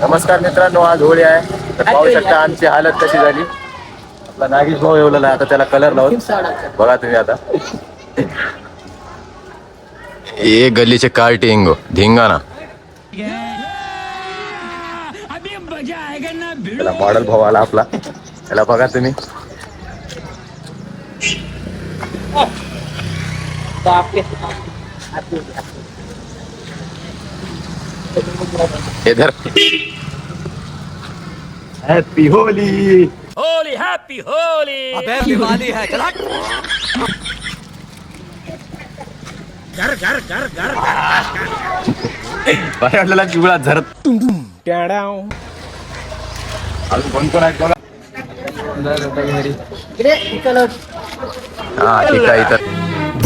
नमस्कार मित्रांनो, आज होळी आहे तर पाहू शकता आमची हालत कशी झाली. आपला नागेश भाऊ येवला आता त्याला कलर लावून बघा तुम्ही. आता ये गल्लीचे कार्टिंग धिंगाणा त्याला मॉडेल भाऊ आला आपला, त्याला बघा तुम्ही. इधर happy Holi, Holy happy Holy. अबे दिवाली है चला. घर घर घर घर आपल्याला चिवळा झरत. अजून कोण कोण आहेत बघा. हा ठीक आहे. इथं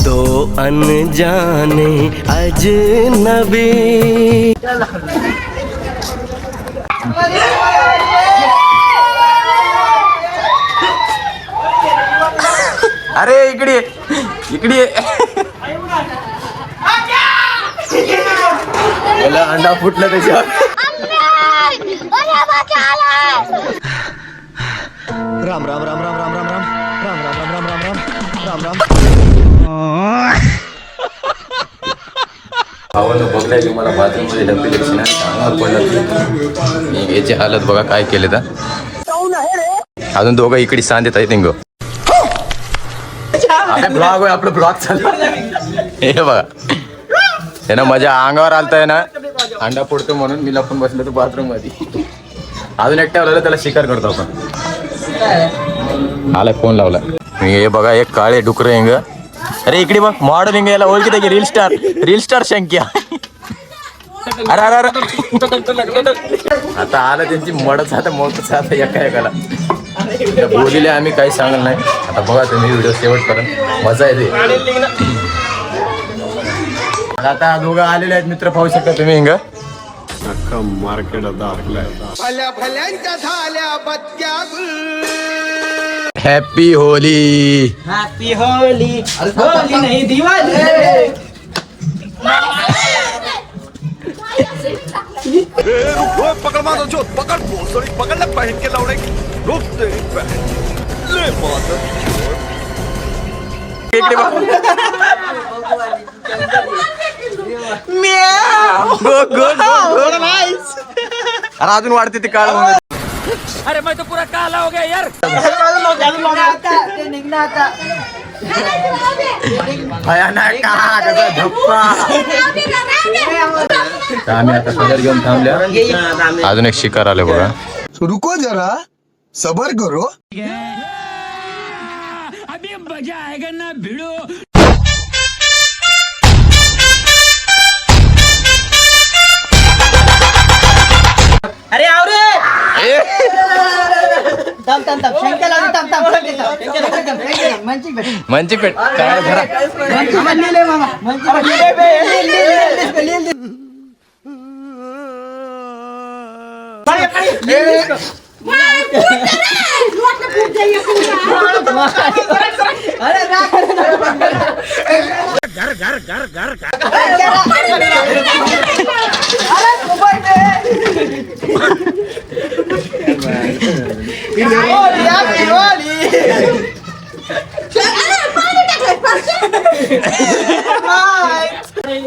दो अनजाने अजनबी. अरे इकडे इकडे याला अंडा फुटलं त्याच्यावर. राम राम राम राम राम राम राम राम राम राम राम राम राम राम. भावानं बघलाय की मला बाथरूम मध्ये डब्बी दिसली ना, अंगावर पडलं. याची हालत बघा काय केले तर. अजून दोघं इकडे सांगत आहेत निघ. ब्लॉग होय आपलं, ब्लॉग चालू. हे बघा हे ना माझ्या अंगावर आलताय ना अंडा फोडतो म्हणून मी लपून बसलो तो बाथरूम मध्ये. अजून एकट्या ठेवलेलं त्याला शिकार करतो आपण. आला फोन लावला. हे बघा एक काळे डुकर हिंग. अरे इकडे बघ मॉडेल हिंग, याला ओळखीत की रील स्टार शंक्या. अरे अरे अरे आता आलं त्यांची मडच, आता मोठच आता एका एकाला बोलीले आम्ही काही सांगल नाही. आता बघा तुम्ही व्हिडिओ शेवटपर्यंत, मजा येते. आता दोघं आलेले आहेत मित्र, पाहू शकता तुम्ही हिंग. मार्केट भल्या भल्यांच्या झाल्या बत्त्या. हॅपी होली. हैप्पी होली. होली नहीं दिवाली. पकड़ मारो जो पकड़ भोसड़ी पकड़ ले पहन के लौड़े रुक तेरी बहन ले माता. इकडे बघ. अरे अजून वाढते ते काळ. अरे मैं तो पूरा काला हो गया यार. भयानक धप्पा. आम्ही आता कलर घेऊन थांबल्या. अजून एक शिकार आले बघा. रुको जरा सबर करो. अभी मजा आएगा ना भिड़ो. अरे आओ रे. मंची पेट काय घरा. घर घर घर घर घर.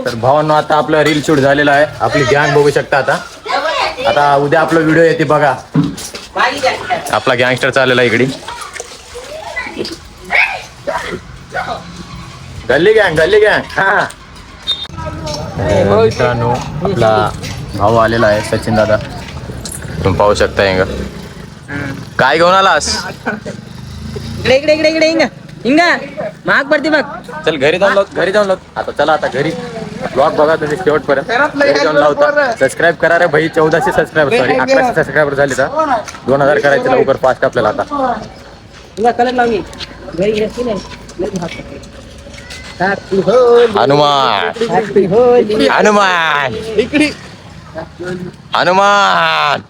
तर भावांनो आता आपलं रील शूट झालेलं आहे. आपली गँग बघू शकता. आता उद्या आपला व्हिडिओ येते बघा. आपला गँगस्टर चाललेला इकडे. गल्ली गँग. हा मित्रांनो आपला भाऊ आलेला आहे सचिन दादा, तुम्ही पाहू शकता. हिंग काय घेऊन आलास. इकडे इकडे इकडे हिंगा हिंगा महाग पडते बघ. चल घरी जाऊन लाव. आता चला आता घरी. ब्लॉग बघा तुम्ही शेवटपर्यंत. घरी जाऊन लावता. सबस्क्राईब करा रे भाई. 1400 सबस्क्राईबर, सॉरी 1100 सबस्क्राईबर झाले तर 2000 करायचे लवकर फास्ट आपल्याला. आता तुला कलर लावली घरी घेतली नाही. हॅपी हनुमान होली. हनुमान हनुमान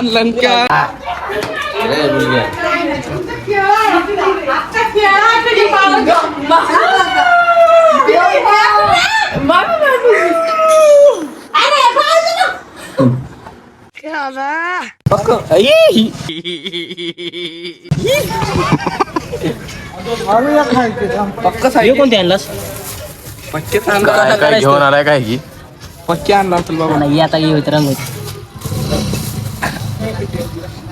लंका. हे कोणते आणलास काय काय घेऊन आलाय काय की पक्की आणला असेल बाबा. नाही आता ये रंग होते.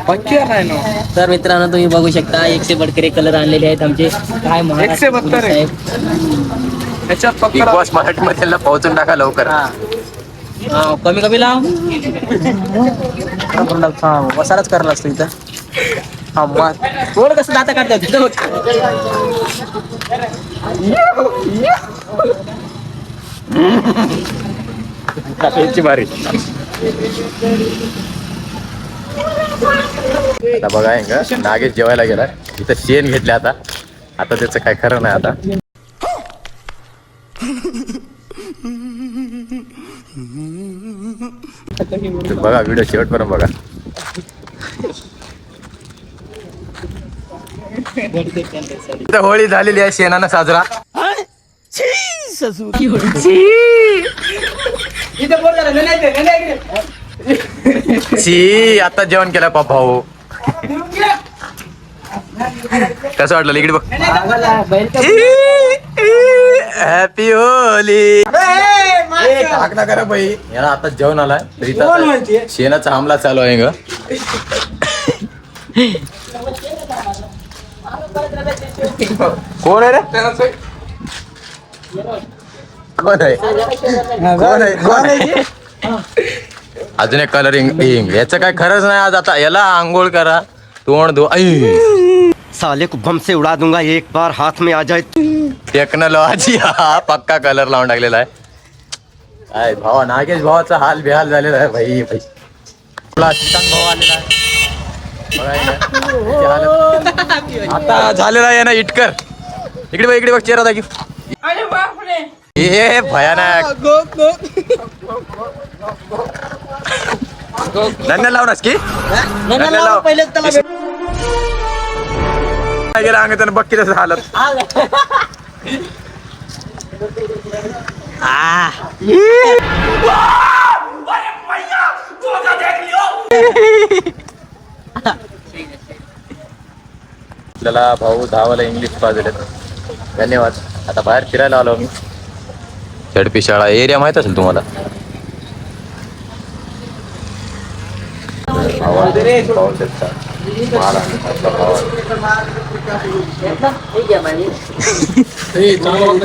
पक्की आहे ना. तर मित्रांनो तुम्ही बघू शकता 100 बडकरे कलर आणलेले आहेत आमचे काय 172 आहे. त्याच्यात बिग पक्का बॉस मराठीमध्ये त्यांना पोहोचून टाका लवकर. कमी कमी लाव वसालाच करायला असतो इथं. हा मग थोडं कसं दाता काढतात तिथं बघ. याची बारी. आता बघा का नागेश जेवायला गेला इथं शेण घेतले आता त्याचं काय खरं नाही आता. बघा व्हिडिओ शेवटपर्यंत बघा. इथं होळी झालेली आहे शेणानं साजरा. शी आता जेवण केलं पप्पा हो. कसं वाटलं इकडे बघ. Happy Holy. टाक ना करा बाई याला आता जेवण आलाय तर इथं शेणाचा हमला चालू आहे ग. कोण आहे रे कोण आहे कोण आहे कोण आहे. अजून एक कलरिंग याचं काय खरंच नाही. आज आता याला आंघोळ करा तोंड धु. साले को बम से उड़ा दूंगा एक बार हाथ में आ जाए. टेक्नॉलॉजी हा पक्का कलर लावून टाकलेला आहे. काय भावा नागेश भावाचा हाल बेहाल झालेला आहे भाई भाई. आपला श्रीकांत भाऊ आलेला आहे बघा हे हालत. आता झालेला आहे ना इटकर. इकडे बघ चेहरा दाखव. हे भयानक. धन्य लावणास की धन्य लाव. पहिलेच त्याला गेला अंग त्यानं बघ की तसं हालत. आपल्याला भाऊ धावाला इंग्लिश पाजले. धन्यवाद. आता बाहेर फिरायला आलो मी. झडपी शाळा एरिया माहित असेल तुम्हाला. पाहू शकता महाराष्ट्राचा भाव.